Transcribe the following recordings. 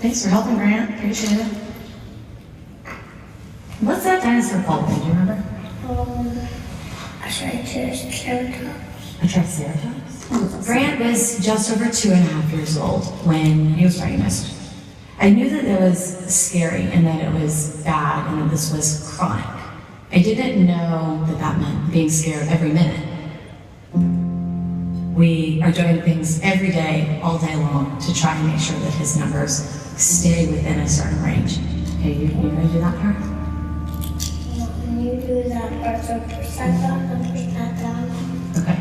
Thanks for helping, Grant. Appreciate it. What's that dinosaur called? Do you remember? A triceratops. A triceratops? Grant was just over 2.5 years old when he was diagnosed. I knew that it was scary and that it was bad and that this was chronic. I didn't know that that meant being scared every minute. We are doing things every day, all day long, to try and make sure that his numbers stay within a certain range. Okay, you ready to do that part? When you do that part, so percent up and percent down. Okay.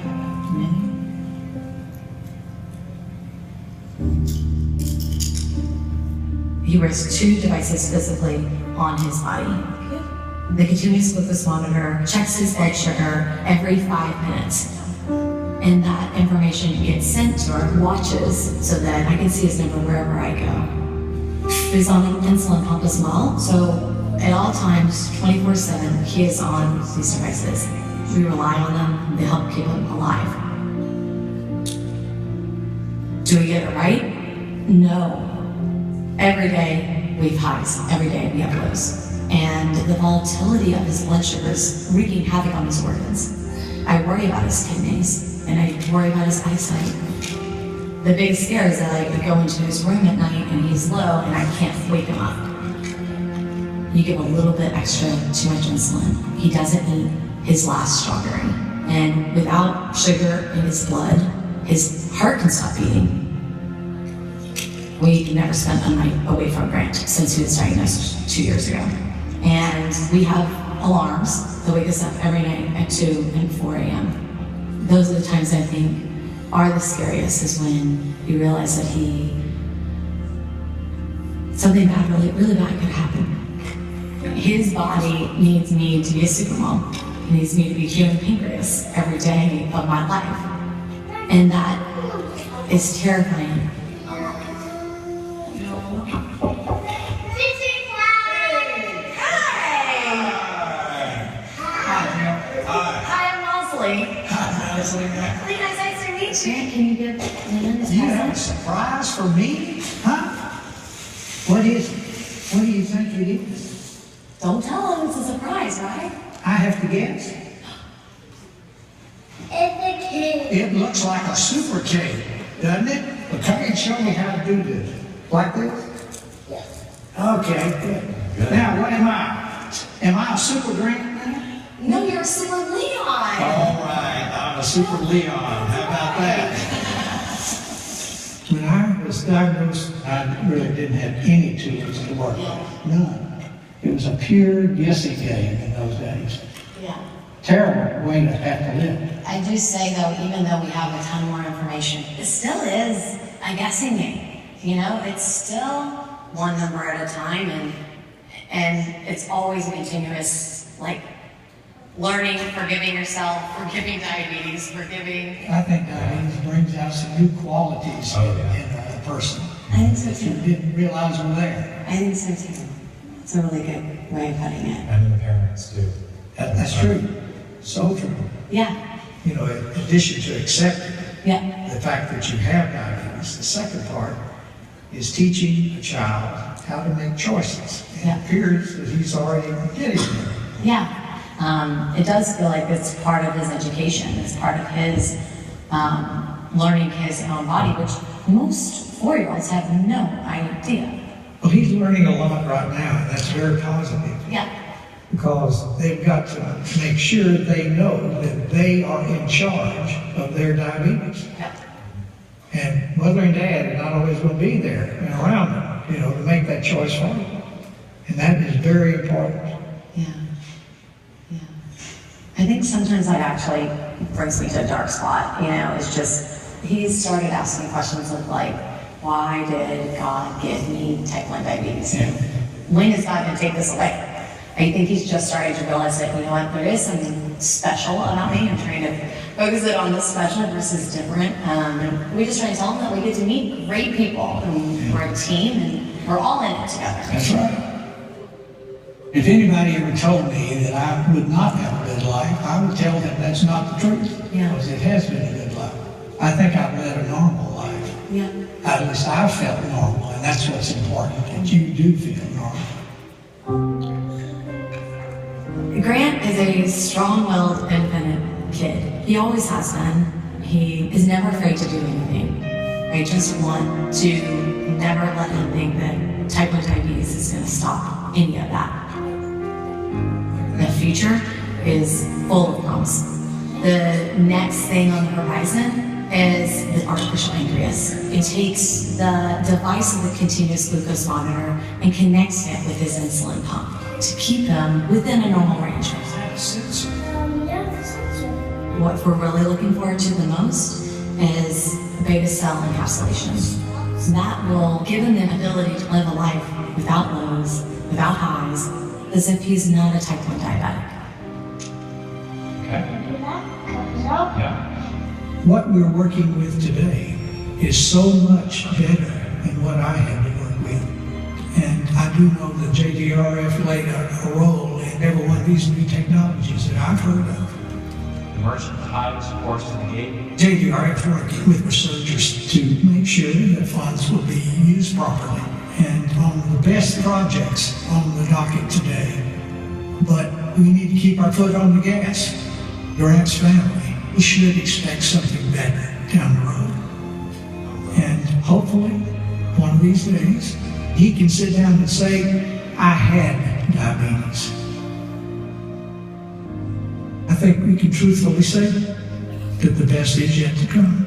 He wears 2 devices physically on his body. The continuous glucose monitor checks his blood sugar every 5 minutes. And that information gets sent to our watches so that I can see his number wherever I go. He's on an insulin pump as well, so at all times, 24/7, he is on these devices. We rely on them, they help keep him alive. Do we get it right? No. Every day we have highs, every day we have lows. And the volatility of his blood sugar is wreaking havoc on his organs. I worry about his kidneys, and I worry about his eyesight. The big scare is that I could go into his room at night and he's low and I can't wake him up. You give a little bit extra too much insulin, he doesn't eat his last strawberry. And without sugar in his blood, his heart can stop beating. We never spent a night away from Grant since he was diagnosed 2 years ago. And we have alarms that wake us up every night at 2 and 4 a.m. Those are the times I think are the scariest, is when you realize that something bad, really bad could happen. His body needs me to be a supermom. He needs me to be human pancreas every day of my life. And that is terrifying. Hey guys, nice to meet you. Can you give Lynn his present? You have a surprise for me? Huh? What is it? What do you think it is? Don't tell him it's a surprise, right? I have to guess. It's a cake. It looks like a super cake, doesn't it? Well, come and show me how to do this. Like this? Yes. Okay, good. Now, what am I? Am I a super Grant now? No, you're a super Leon. All right, I'm a super Leon. How about that? When I was diagnosed, I really didn't have any tools to work with. None. It was a pure guessing game in those days. Yeah. Terrible way to have to live. I do say though, even though we have a ton more information, it still is a guessing game. You know, it's still one number at a time, and it's always a continuous, like, learning, forgiving yourself, forgiving diabetes, forgiving. I think diabetes brings out some new qualities in a person. I think so that too. you didn't realize were there. I think so too. It's a really good way of putting it. And the parents too. That's true. So true. Yeah. You know, in addition to accepting Yeah. the fact that you have diabetes, the second part is teaching a child how to make choices. And Yeah. it appears that he's already getting there. Yeah. It does feel like it's part of his education. It's part of his learning his own body, which most 4-year-olds have no idea. Well, he's learning a lot right now, and that's very positive. Yeah. Because they've got to make sure they know that they are in charge of their diabetes. Yeah. And mother and dad are not always going to be there and around them, you know, to make that choice for them. And that is very important. Yeah. Yeah. I think sometimes that actually brings me to a dark spot, you know, it's just, he started asking questions of like, why did God give me type 1 diabetes? Yeah. When is God going to take this away? I think he's just starting to realize that, you know what, there is something special about me. I'm trying to focus it on the special versus different. And we just try to tell him that we get to meet great people, and we're a team, and we're all in it together. That's right. If anybody ever told me that I would not have a good life, I would tell them that's not the truth. Yeah. Because it has been a good life. I think I've led a normal life. Yeah. At least I felt normal, and that's what's important, that you do feel normal. Grant is a strong-willed, independent kid. He always has been. He is never afraid to do anything. I just want to never let him think that type 1 diabetes is going to stop any of that. The future is full of promise. The next thing on the horizon is the artificial pancreas. It takes the device of the continuous glucose monitor and connects it with his insulin pump to keep him within a normal range. What we're really looking forward to the most is beta cell encapsulation. That will give him the ability to live a life without lows, without highs, as if he's not a type 1 diabetic. Okay. Yeah. What we're working with today is so much better than what I had to work with. And I do know that Jdrf played a role in every one of these new technologies that I've heard of. Immersion highs, course to the gate. Jdrf working with researchers to make sure that funds will be used properly and on the best projects on the docket today. But we need to keep our foot on the gas. Grant's family, we should expect something better down the road. And hopefully, one of these days, he can sit down and say, I had diabetes. I think we can truthfully say that the best is yet to come.